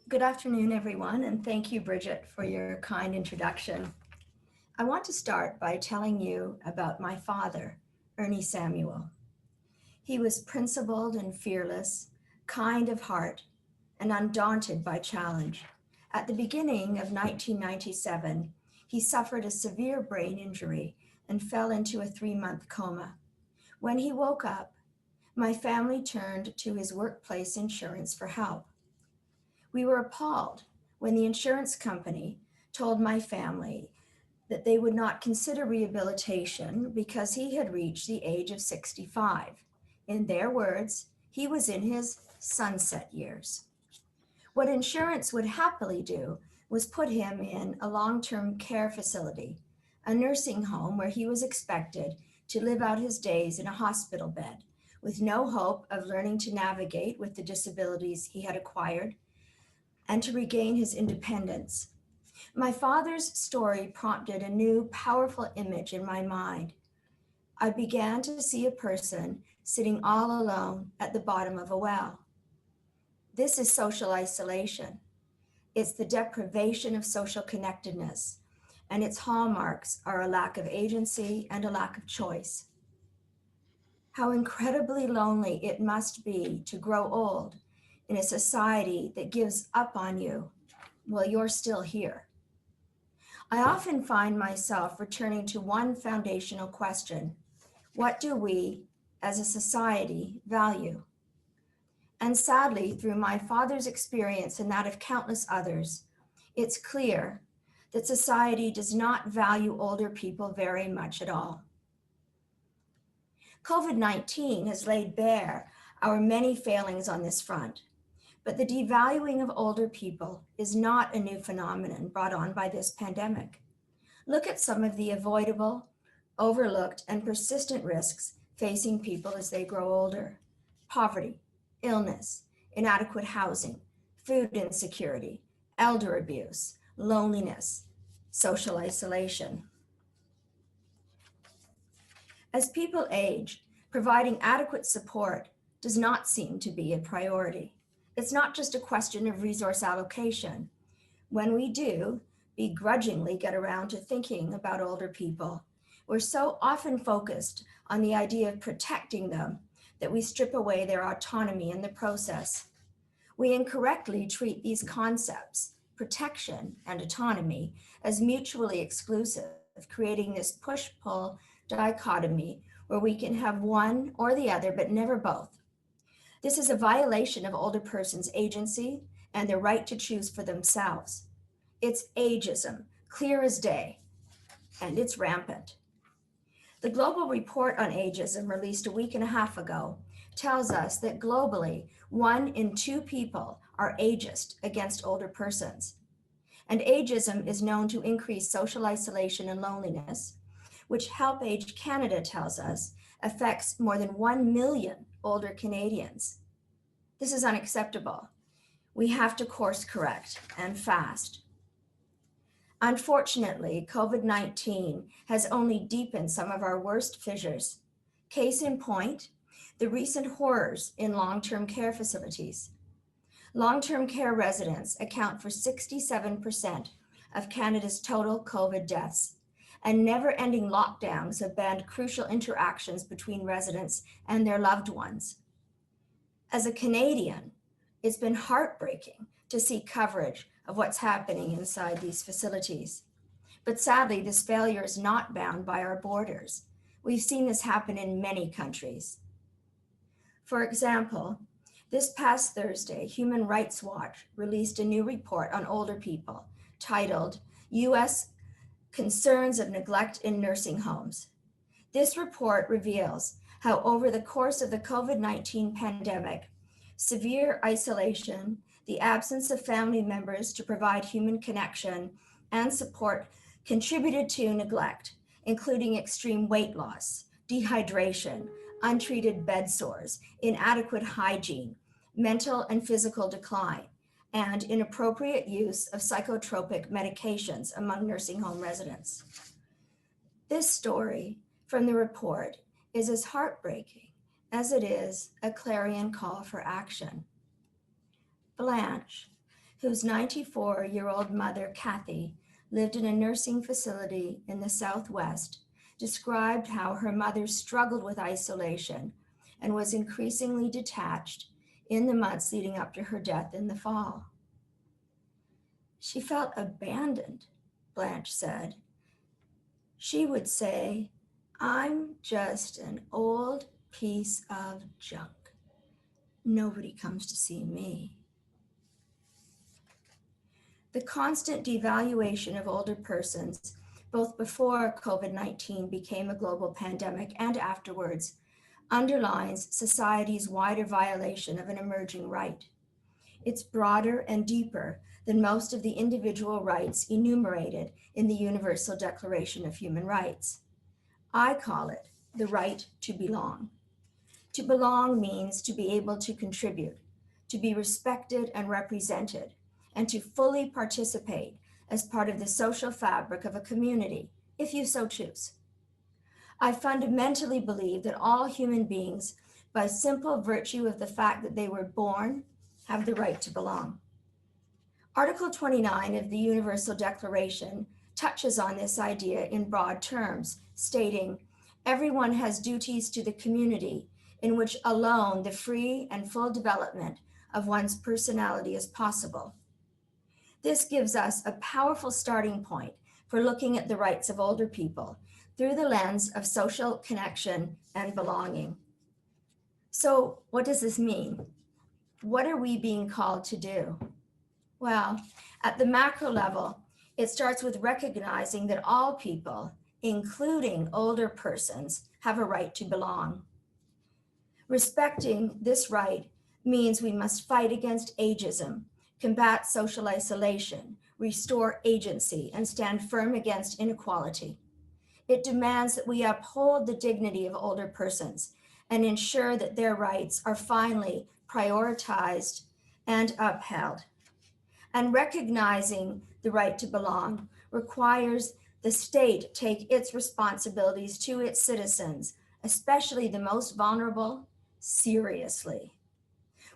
Good afternoon, everyone, and thank you, Bridget, for your kind introduction. I want to start by telling you about my father, Ernie Samuel. He was principled and fearless, kind of heart, and undaunted by challenge. At the beginning of 1997, he suffered a severe brain injury and fell into a 3-month coma. When he woke up, my family turned to his workplace insurance for help. We were appalled when the insurance company told my family that they would not consider rehabilitation because he had reached the age of 65. In their words, he was in his sunset years. What insurance would happily do was put him in a long term care facility, a nursing home where he was expected to live out his days in a hospital bed with no hope of learning to navigate with the disabilities he had acquired and to regain his independence. My father's story prompted a new, powerful image in my mind. I began to see a person sitting all alone at the bottom of a well. This is social isolation. It's the deprivation of social connectedness, and its hallmarks are a lack of agency and a lack of choice. How incredibly lonely it must be to grow old in a society that gives up on you while you're still here. I often find myself returning to one foundational question: what do we, as a society, value? And sadly, through my father's experience and that of countless others, it's clear that society does not value older people very much at all. COVID 19 has laid bare our many failings on this front, but the devaluing of older people is not a new phenomenon brought on by this pandemic. Look at some of the avoidable, overlooked, and persistent risks facing people as they grow older: poverty, illness, inadequate housing, food insecurity, elder abuse, loneliness, social isolation. As people age, providing adequate support does not seem to be a priority. It's not just a question of resource allocation. When we do begrudgingly get around to thinking about older people, we're so often focused on the idea of protecting them that we strip away their autonomy in the process. We incorrectly treat these concepts, protection and autonomy, as mutually exclusive, creating this push pull dichotomy where we can have one or the other, but never both. This is a violation of older persons' agency and their right to choose for themselves. It's ageism, clear as day, and it's rampant. The Global Report on Ageism, released a week and a half ago, tells us that globally, 1 in 2 people are ageist against older persons. And ageism is known to increase social isolation and loneliness, which Help Age Canada tells us affects more than 1 million older Canadians. This is unacceptable. We have to course correct and fast. Unfortunately, COVID 19 has only deepened some of our worst fissures. Case in point, the recent horrors in long term care facilities. Long term care residents account for 67% of Canada's total COVID deaths, and never ending lockdowns have banned crucial interactions between residents and their loved ones. As a Canadian, it's been heartbreaking to see coverage of what's happening inside these facilities. But sadly, this failure is not bound by our borders. We've seen this happen in many countries. For example, this past Thursday, Human Rights Watch released a new report on older people titled U.S. Concerns of Neglect in Nursing Homes. This report reveals how over the course of the COVID-19 pandemic, severe isolation, the absence of family members to provide human connection and support contributed to neglect, including extreme weight loss, dehydration, untreated bed sores, inadequate hygiene, mental and physical decline, and inappropriate use of psychotropic medications among nursing home residents. This story from the report is as heartbreaking as it is a clarion call for action. Blanche, whose 94-year-old mother, Kathy, lived in a nursing facility in the Southwest, described how her mother struggled with isolation and was increasingly detached in the months leading up to her death in the fall. She felt abandoned, Blanche said. She would say, "I'm just an old piece of junk. Nobody comes to see me." The constant devaluation of older persons, both before COVID-19 became a global pandemic and afterwards, underlines society's wider violation of an emerging right. It's broader and deeper than most of the individual rights enumerated in the Universal Declaration of Human Rights. I call it the right to belong. To belong means to be able to contribute, to be respected and represented, and to fully participate as part of the social fabric of a community, if you so choose. I fundamentally believe that all human beings, by simple virtue of the fact that they were born, have the right to belong. Article 29 of the Universal Declaration touches on this idea in broad terms, stating, "Everyone has duties to the community in which alone the free and full development of one's personality is possible." This gives us a powerful starting point for looking at the rights of older people through the lens of social connection and belonging. So, what does this mean? What are we being called to do? Well, at the macro level, it starts with recognizing that all people, including older persons, have a right to belong. Respecting this right means we must fight against ageism, combat social isolation, restore agency, and stand firm against inequality. It demands that we uphold the dignity of older persons and ensure that their rights are finally prioritized and upheld. And recognizing the right to belong requires the state take its responsibilities to its citizens, especially the most vulnerable, seriously.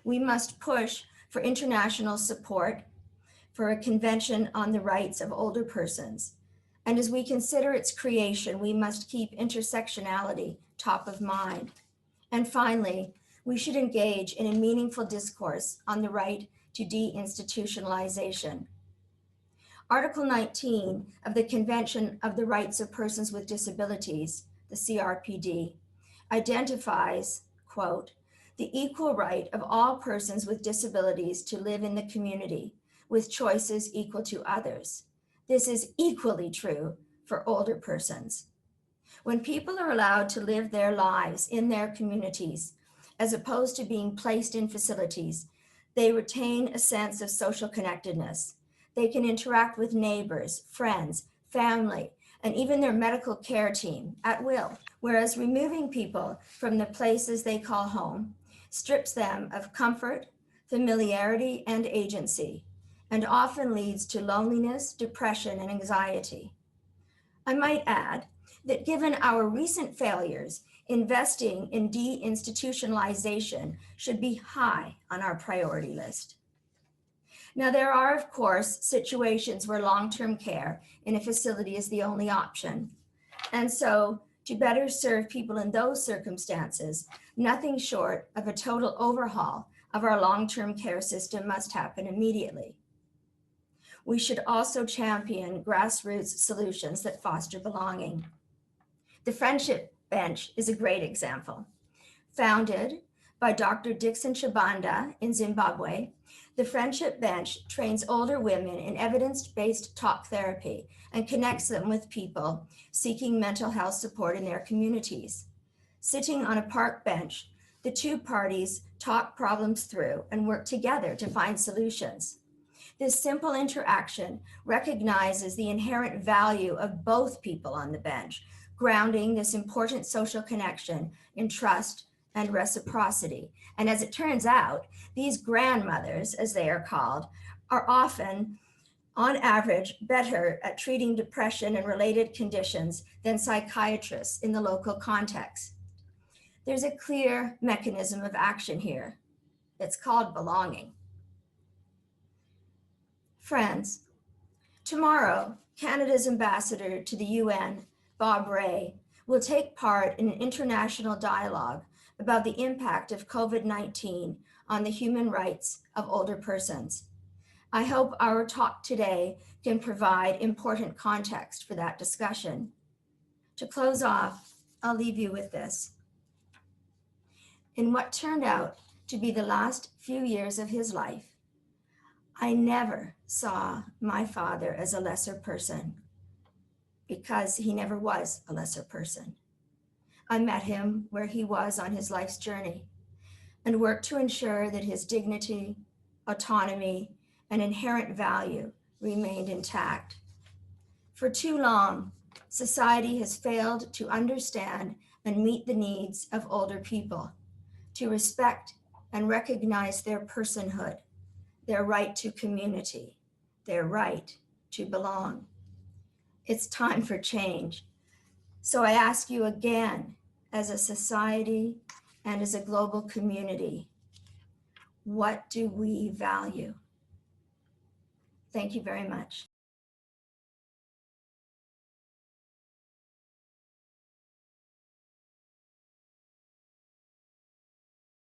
We must push for international support for a convention on the rights of older persons. And as we consider its creation, we must keep intersectionality top of mind. And finally, we should engage in a meaningful discourse on the right to deinstitutionalization. Article 19 of the Convention of the Rights of Persons with Disabilities, the CRPD, identifies, quote, "the equal right of all persons with disabilities to live in the community with choices equal to others." This is equally true for older persons. When people are allowed to live their lives in their communities, as opposed to being placed in facilities, they retain a sense of social connectedness. They can interact with neighbors, friends, family, and even their medical care team at will, whereas removing people from the places they call home strips them of comfort, familiarity, and agency, and often leads to loneliness, depression, and anxiety. I might add that given our recent failures, investing in deinstitutionalization should be high on our priority list. Now, there are, of course, situations where long-term care in a facility is the only option. And so, to better serve people in those circumstances, nothing short of a total overhaul of our long-term care system must happen immediately. We should also champion grassroots solutions that foster belonging. The Friendship Bench is a great example. Founded by Dr. Dixon Chibanda in Zimbabwe, the Friendship Bench trains older women in evidence-based talk therapy and connects them with people seeking mental health support in their communities. Sitting on a park bench, the two parties talk problems through and work together to find solutions. This simple interaction recognizes the inherent value of both people on the bench, grounding this important social connection in trust and reciprocity. And as it turns out, these grandmothers, as they are called, are often, on average, better at treating depression and related conditions than psychiatrists in the local context. There's a clear mechanism of action here. It's called belonging. Friends, tomorrow, Canada's ambassador to the UN, Bob Ray, will take part in an international dialogue about the impact of COVID-19 on the human rights of older persons. I hope our talk today can provide important context for that discussion. To close off, I'll leave you with this. In what turned out to be the last few years of his life, I never saw my father as a lesser person because he never was a lesser person. I met him where he was on his life's journey and worked to ensure that his dignity, autonomy, and inherent value remained intact. For too long, society has failed to understand and meet the needs of older people, to respect and recognize their personhood, their right to community, their right to belong. It's time for change. So I ask you again, as a society and as a global community, what do we value? Thank you very much.